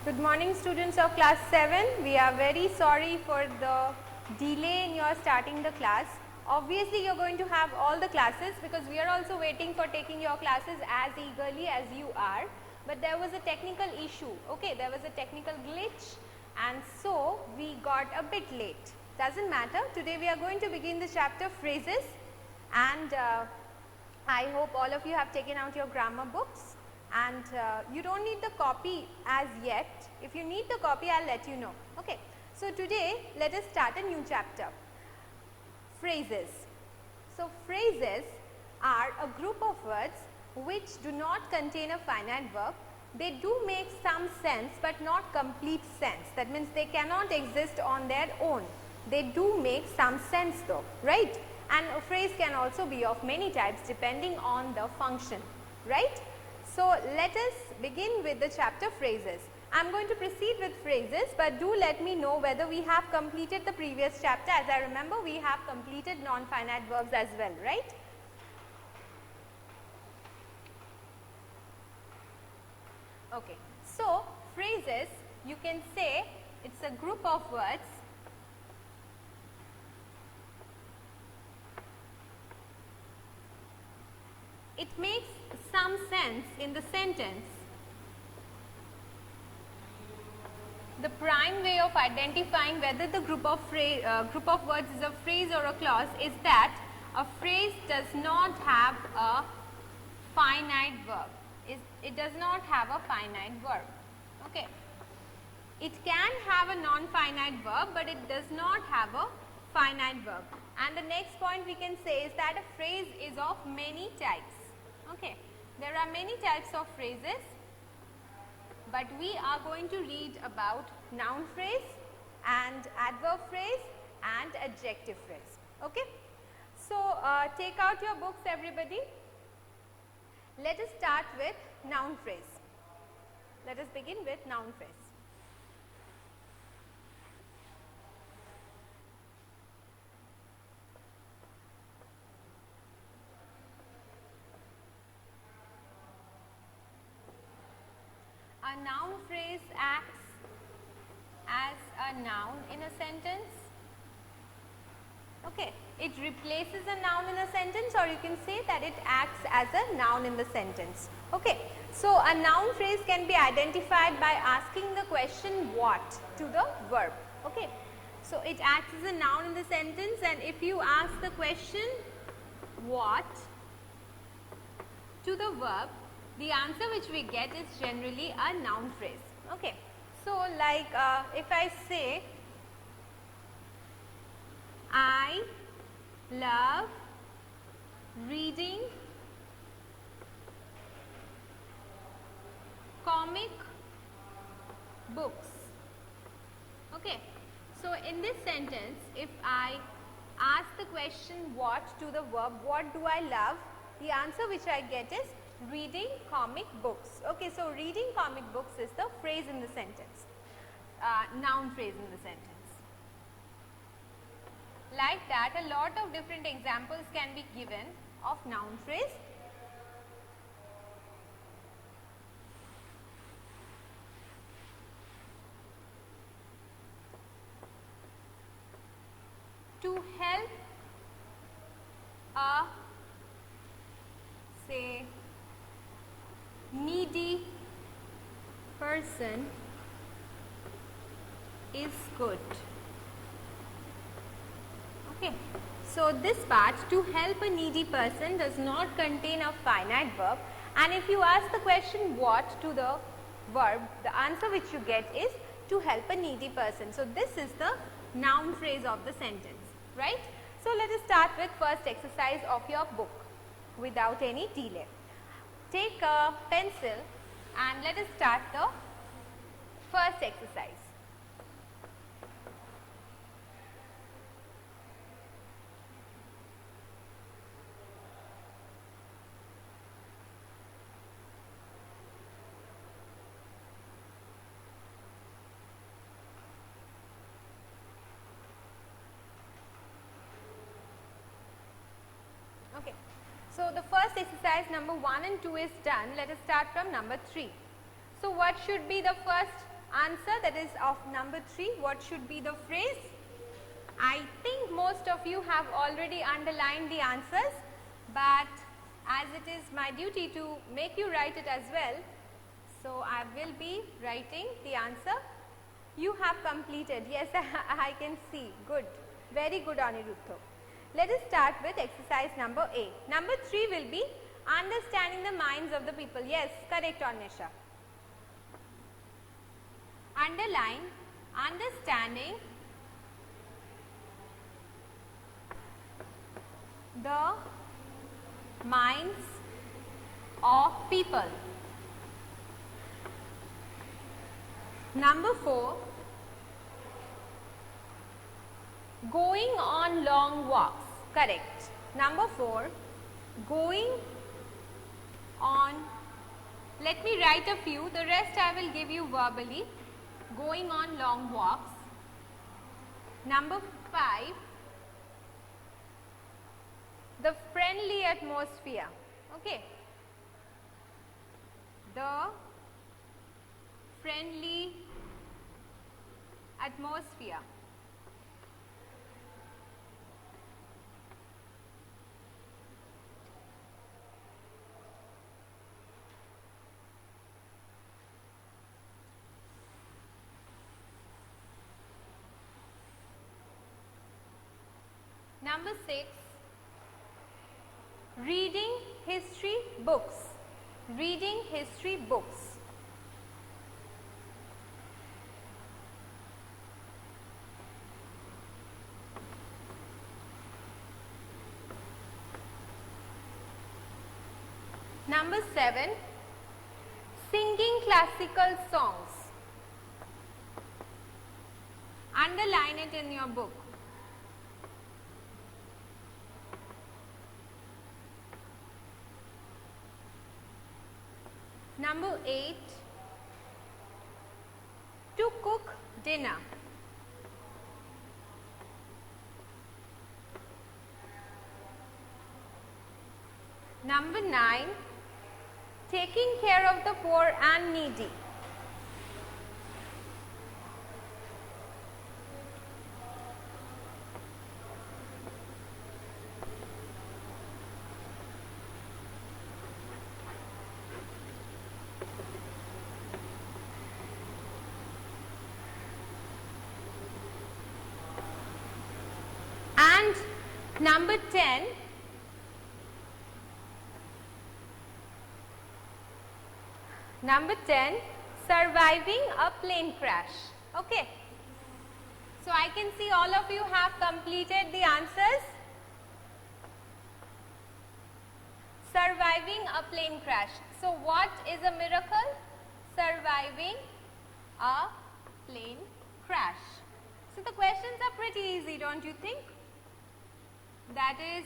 Good morning students of class 7. We are very sorry for the delay in your starting the class. Obviously you are going to have all the classes because we are also waiting for taking your classes as eagerly as you are. But there was a technical issue, okay, there was a technical glitch and so we got a bit late. Doesn't matter, today we are going to begin the chapter phrases and I hope all of you have taken out your grammar books. And you don't need the copy as yet. If you need the copy, I'll let you know. Okay. So today, let us start a new chapter. Phrases. So phrases are a group of words which do not contain a finite verb. They do make some sense but not complete sense. That means they cannot exist on their own. They do make some sense though, right? And a phrase can also be of many types depending on the function, right? So let us begin with the chapter phrases. I am going to proceed with phrases, but do let me know whether we have completed the previous chapter. As I remember, we have completed non-finite verbs as well, right? Okay. So phrases, you can say it's a group of words it makes some sense in the sentence. The prime way of identifying whether the group of words is a phrase or a clause is that a phrase does not have a finite verb. It does not have a finite verb. Okay. It can have a non-finite verb, but it does not have a finite verb. And the next point we can say is that a phrase is of many types. Okay, there are many types of phrases, but we are going to read about noun phrase and adverb phrase and adjective phrase. Okay, so take out your books everybody. Let us start with noun phrase. Let us begin with noun phrase. A noun phrase acts as a noun in a sentence. Okay, it replaces a noun in a sentence, or you can say that it acts as a noun in the sentence. Okay, so a noun phrase can be identified by asking the question what to the verb. Okay, so it acts as a noun in the sentence, and if you ask the question what to the verb, the answer which we get is generally a noun phrase. Okay. So like if I say I love reading comic books. Okay. So in this sentence, if I ask the question what to the verb, what do I love, the answer which I get is reading comic books. Okay, so reading comic books is the phrase in the sentence, noun phrase in the sentence. Like that, a lot of different examples can be given of noun phrase. To help a, say, needy person is good. Okay, so this part, to help a needy person, does not contain a finite verb, and if you ask the question what to the verb, the answer which you get is to help a needy person. So this is the noun phrase of the sentence, right? So let us start with first exercise of your book without any delay. Take a pencil and let us start the first exercise. Okay. So the first exercise number 1 and 2 is done. Let us start from number 3. So what should be the first answer, that is of number 3. What should be the phrase? I think most of you have already underlined the answers, but as it is my duty to make you write it as well, so I will be writing the answer. You have completed. Yes, I can see. Good. Very good, Aniruddha. Let us start with exercise number A. Number 3 will be understanding the minds of the people. Yes, correct, Anisha. Underline understanding the minds of people. Number 4, going on long walks. Correct. Number 4, going on, let me write a few, the rest I will give you verbally. Going on long walks. Number 5, the friendly atmosphere. Okay. The friendly atmosphere. Number 6, reading history books. Reading history books. Number 7, singing classical songs. Underline it in your book. Number 8, to cook dinner. Number 9, taking care of the poor and needy. And number 10, surviving a plane crash. Okay. So I can see all of you have completed the answers. Surviving a plane crash. So what is a miracle? Surviving a plane crash. So the questions are pretty easy, don't you think? That is,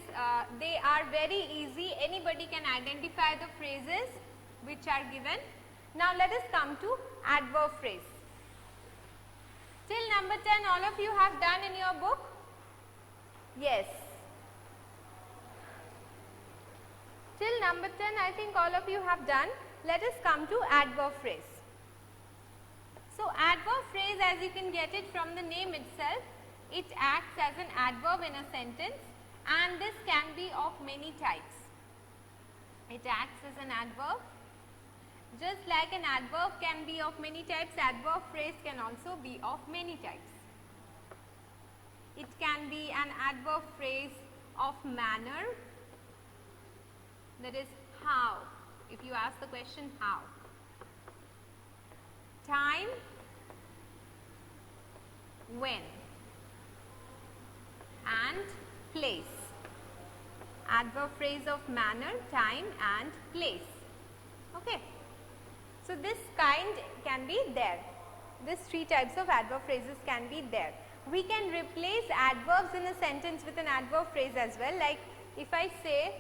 they are very easy. Anybody can identify the phrases which are given. Now let us come to adverb phrase. Till number 10 all of you have done in your book? Yes. Till number 10 I think all of you have done. Let us come to adverb phrase. So adverb phrase, as you can get it from the name itself, it acts as an adverb in a sentence, and this can be of many types. It acts as an adverb. Just like an adverb can be of many types, adverb phrase can also be of many types. It can be an adverb phrase of manner, that is how, if you ask the question how. Time, when, and place. Adverb phrase of manner, time and place. Okay. So this kind can be there. These 3 types of adverb phrases can be there. We can replace adverbs in a sentence with an adverb phrase as well. Like if I say,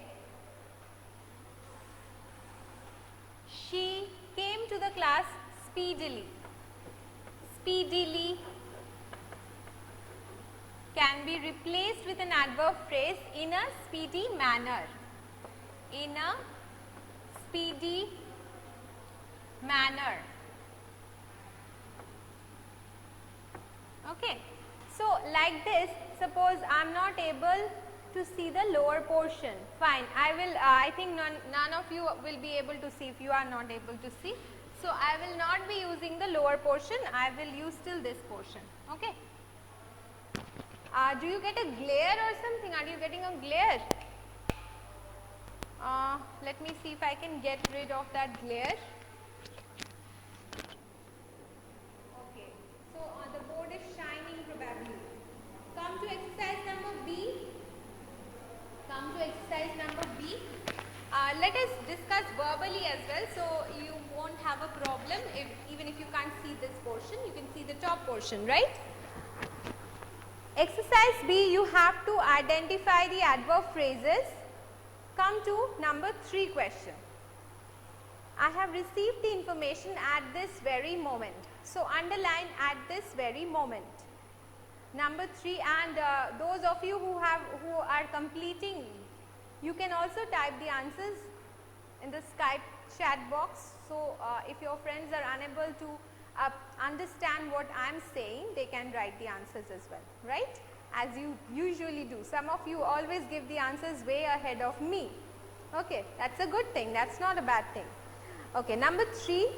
she came to the class speedily. Speedily can be replaced with an adverb phrase in a speedy manner. In a speedy manner. Okay. So like this, suppose I am not able to see the lower portion. Fine, I think none of you will be able to see if you are not able to see. So I will not be using the lower portion, I will use still this portion. Okay. Do you get a glare or something? Are you getting a glare? Let me see if I can get rid of that glare. Okay, so the board is shining probably. Come to exercise number B. Come to exercise number B. Let us discuss verbally as well, so you won't have a problem. Even if you can't see this portion, you can see the top portion, right? Exercise B, you have to identify the adverb phrases. Come to number 3 question. I have received the information at this very moment. So underline at this very moment. Number 3, and those of you who are completing, you can also type the answers in the Skype chat box. So if your friends are unable to understand what I am saying, they can write the answers as well, right? As you usually do. Some of you always give the answers way ahead of me. Okay, that's a good thing, that's not a bad thing. Okay, number 3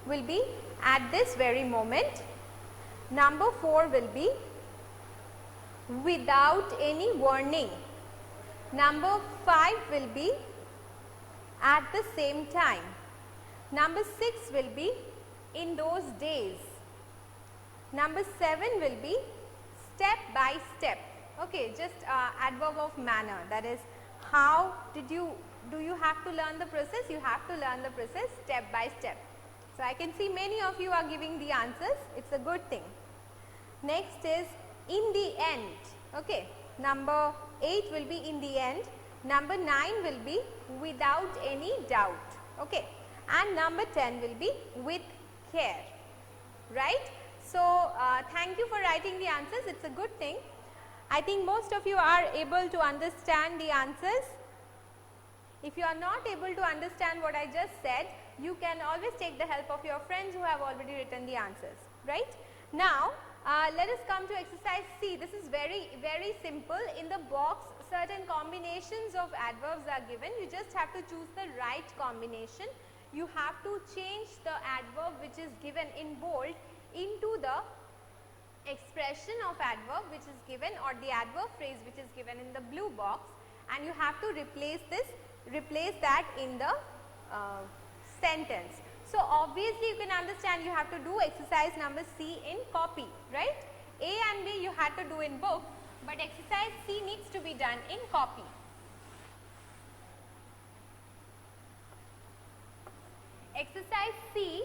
will be at this very moment. Number 4 will be without any warning. Number 5 will be at the same time. Number 6 will be in those days. Number 7 will be step by step. Okay, just adverb of manner, that is how do you have to learn the process? You have to learn the process step by step. So I can see many of you are giving the answers, it's a good thing. Next is in the end. Okay, number 8 will be in the end. Number 9 will be without any doubt. Okay, and number 10 will be with care, right? So thank you for writing the answers, it's a good thing. I think most of you are able to understand the answers. If you are not able to understand what I just said, you can always take the help of your friends who have already written the answers, right? Now let us come to exercise C. This is very simple. In the box, certain combinations of adverbs are given. You just have to choose the right combination. You have to change the adverb which is given in bold into the expression of adverb which is given, or the adverb phrase which is given in the blue box, and you have to replace that in the sentence. So obviously you can understand you have to do exercise number C in copy, right? A and B you had to do in book, but exercise C needs to be done in copy. Exercise C,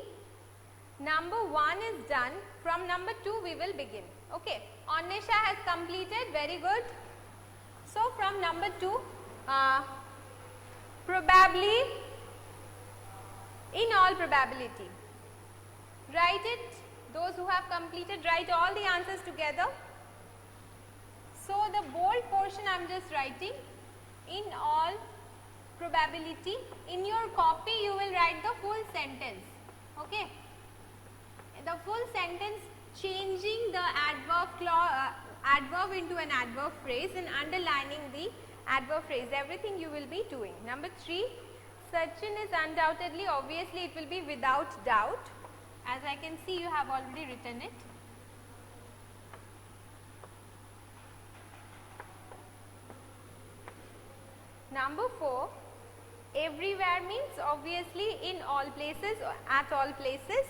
number 1 is done. From number 2 we will begin. Okay, Annesha has completed, very good. So from number 2, probably, in all probability. Write it, those who have completed, write all the answers together. So the bold portion I am just writing, in all probability. In your copy you will write the full sentence. Okay, the full sentence changing the adverb into an adverb phrase and underlining the adverb phrase, everything you will be doing. Number 3, Sachin is undoubtedly, obviously it will be without doubt, as I can see you have already written it. Number 4, everywhere means obviously in all places or at all places.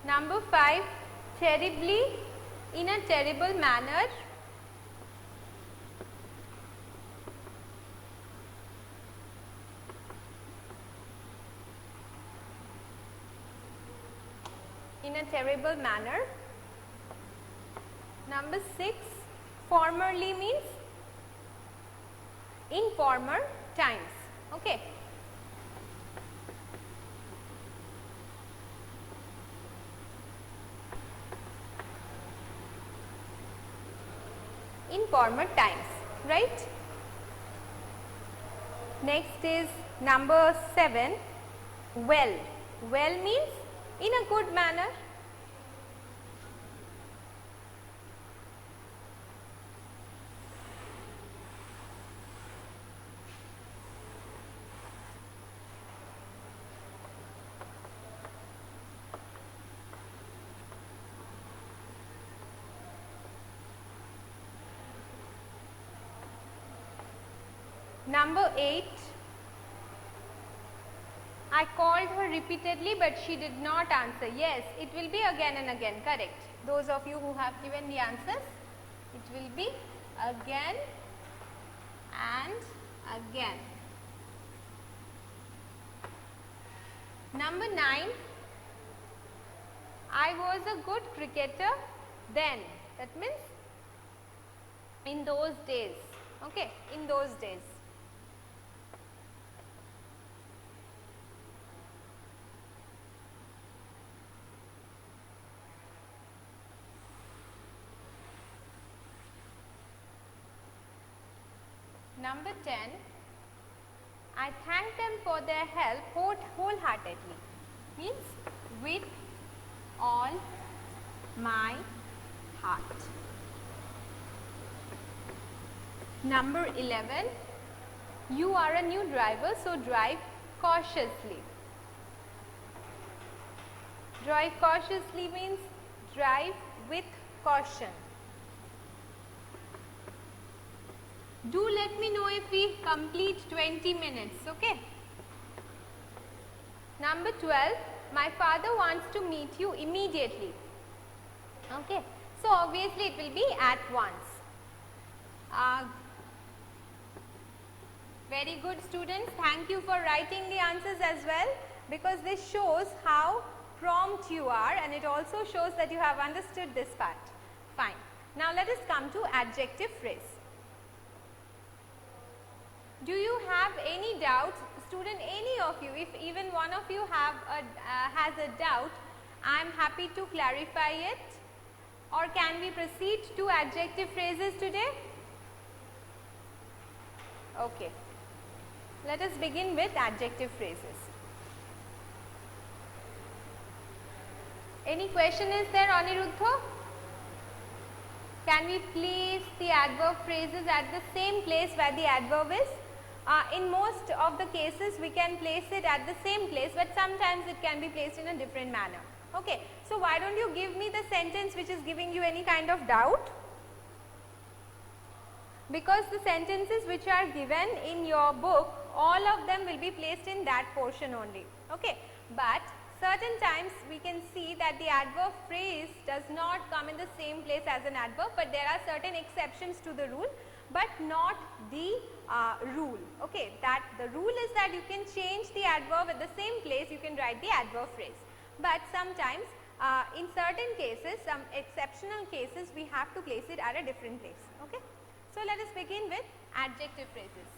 Number 5, terribly, in a terrible manner. In a terrible manner. Number 6, formerly means in former times. Okay. In former times, right? Next is number 7, Well. Well means in a good manner. Number 8. I called her repeatedly but she did not answer. Yes, it will be again and again, correct. Those of you who have given the answers, it will be again and again. Number 9. I was a good cricketer then. That means in those days. Okay, in those days. Number 10, I thank them for their help wholeheartedly, means with all my heart. Number 11, you are a new driver, so drive cautiously. Drive cautiously means drive with caution. Do let me know if we complete 20 minutes, okay? Number 12, my father wants to meet you immediately. Okay, so obviously it will be at once. Very good students, thank you for writing the answers as well, because this shows how prompt you are and it also shows that you have understood this part. Fine. Now let us come to adjective phrase. Do you have any doubts? Student, any of you, if even one of you has a doubt, I am happy to clarify it. Or can we proceed to adjective phrases today? Okay. Let us begin with adjective phrases. Any question is there, Aniruddha? Can we place the adverb phrases at the same place where the adverb is? In most of the cases we can place it at the same place, but sometimes it can be placed in a different manner. Okay. So, why don't you give me the sentence which is giving you any kind of doubt? Because the sentences which are given in your book, all of them will be placed in that portion only. Okay. But certain times we can see that the adverb phrase does not come in the same place as an adverb, but there are certain exceptions to the rule, but not the rule. Okay, that the rule is that you can change the adverb at the same place, you can write the adverb phrase. But sometimes in certain cases, some exceptional cases, we have to place it at a different place. Okay. So let us begin with adjective phrases.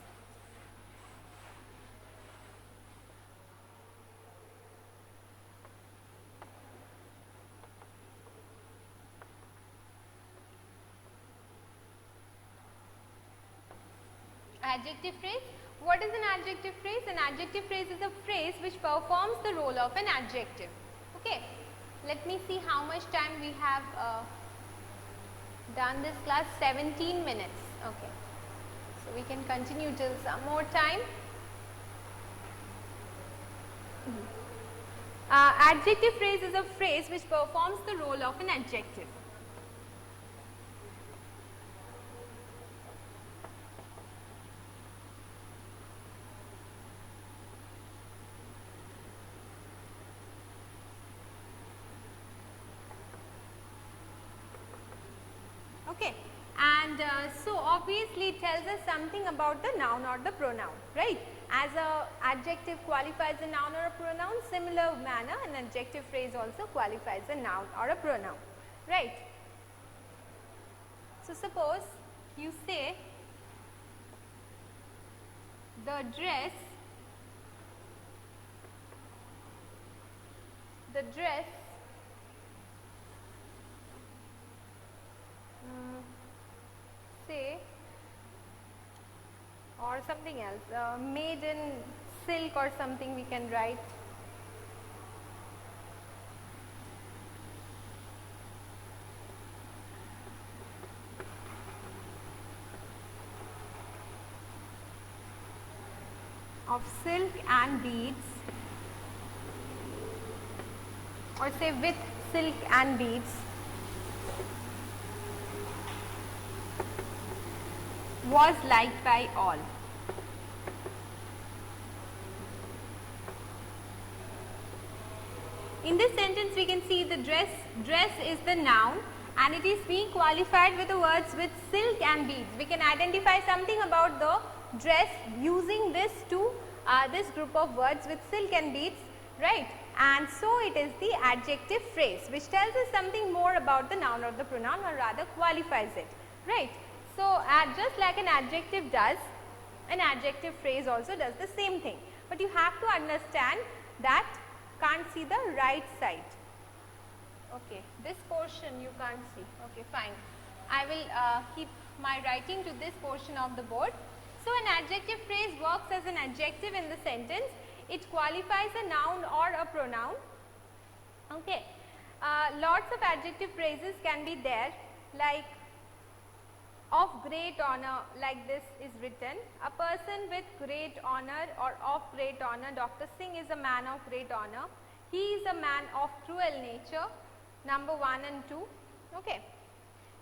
Adjective phrase. What is an adjective phrase? An adjective phrase is a phrase which performs the role of an adjective. Okay. Let me see how much time we have done this class. 17 minutes. Okay. So we can continue till some more time. Adjective phrase is a phrase which performs the role of an adjective. Okay. And so obviously it tells us something about the noun or the pronoun, right? As a adjective qualifies a noun or a pronoun, similar manner an adjective phrase also qualifies a noun or a pronoun, right? So suppose you say the dress say, or something else, made in silk or something we can write. of silk and beads, or say with silk and beads, was liked by all. In this sentence we can see the dress is the noun and it is being qualified with the words with silk and beads. We can identify something about the dress using this group of words with silk and beads, right? And so it is the adjective phrase which tells us something more about the noun or the pronoun, or rather qualifies it, right? So just like an adjective does, an adjective phrase also does the same thing, but you have to understand that can't see the right side. Okay, this portion you can't see. Okay, fine. I will keep my writing to this portion of the board. So an adjective phrase works as an adjective in the sentence. It qualifies a noun or a pronoun. Okay, lots of adjective phrases can be there, like of great honor, like this is written, a person with great honor or of great honor. Dr. Singh is a man of great honor. He is a man of cruel nature, number 1 and 2. Okay.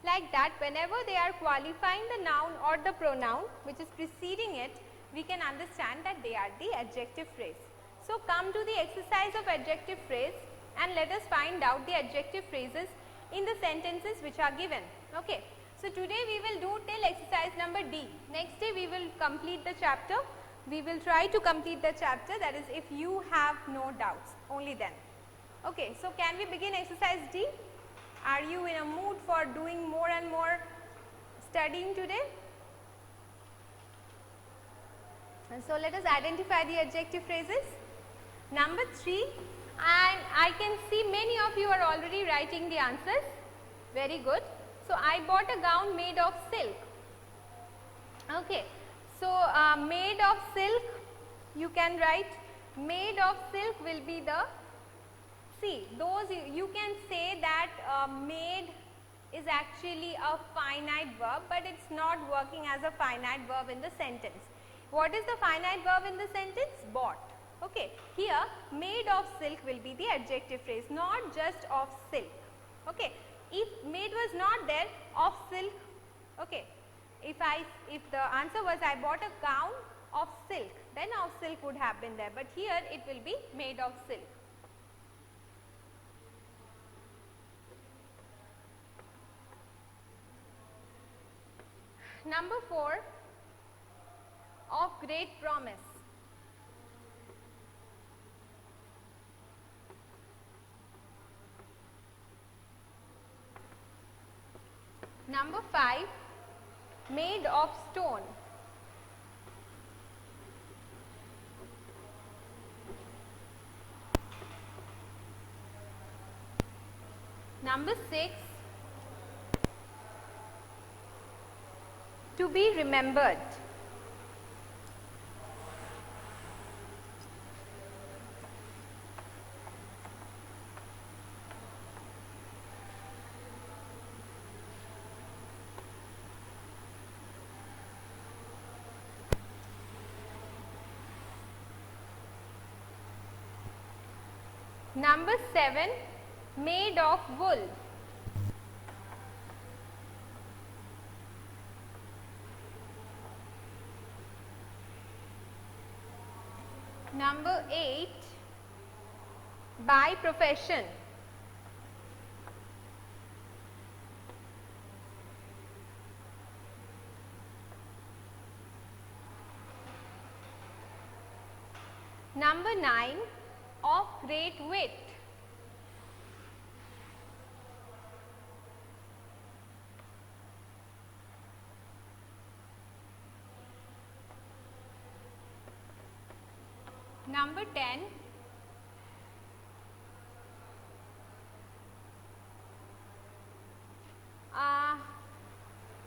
Like that, whenever they are qualifying the noun or the pronoun which is preceding it, we can understand that they are the adjective phrase. So come to the exercise of adjective phrase and let us find out the adjective phrases in the sentences which are given. Okay. So today we will do till exercise number D. Next day we will complete the chapter. We will try to complete the chapter, that is if you have no doubts, only then. Okay, so can we begin exercise D? Are you in a mood for doing more and more studying today? And so let us identify the adjective phrases. Number 3, and I can see many of you are already writing the answers. Very good. So I bought a gown made of silk. Okay, so made of silk, you can write made of silk will be the, see those you can say that made is actually a finite verb, but it is not working as a finite verb in the sentence. What is the finite verb in the sentence? Bought. Okay, here made of silk will be the adjective phrase, not just of silk. Okay. If made was not there, of silk, okay. If the answer was I bought a gown of silk, then of silk would have been there, but here it will be made of silk. Number 4, of great promise. Number 5, made of stone. Number 6, to be remembered. Number 7, made of wool. Number 8, by profession. Number 9, of great wit. Number 10,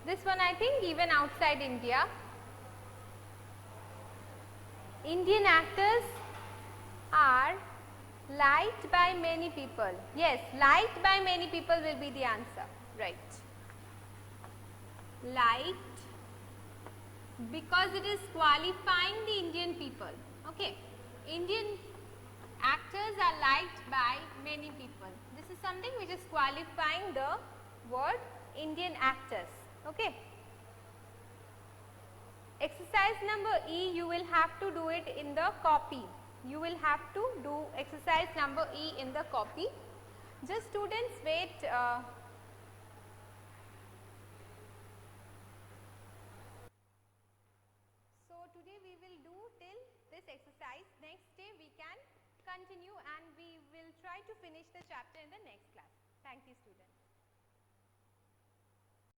this one I think even outside India, Indian actors are liked by many people. Yes, liked by many people will be the answer, right. Liked because it is qualifying the Indian people. Okay, Indian actors are liked by many people. This is something which is qualifying the word Indian actors. Okay. Exercise number E, you will have to do it in the copy. You will have to do exercise number E in the copy. Just students wait. So today we will do till this exercise. Next day we can continue and we will try to finish the chapter in the next class. Thank you, students.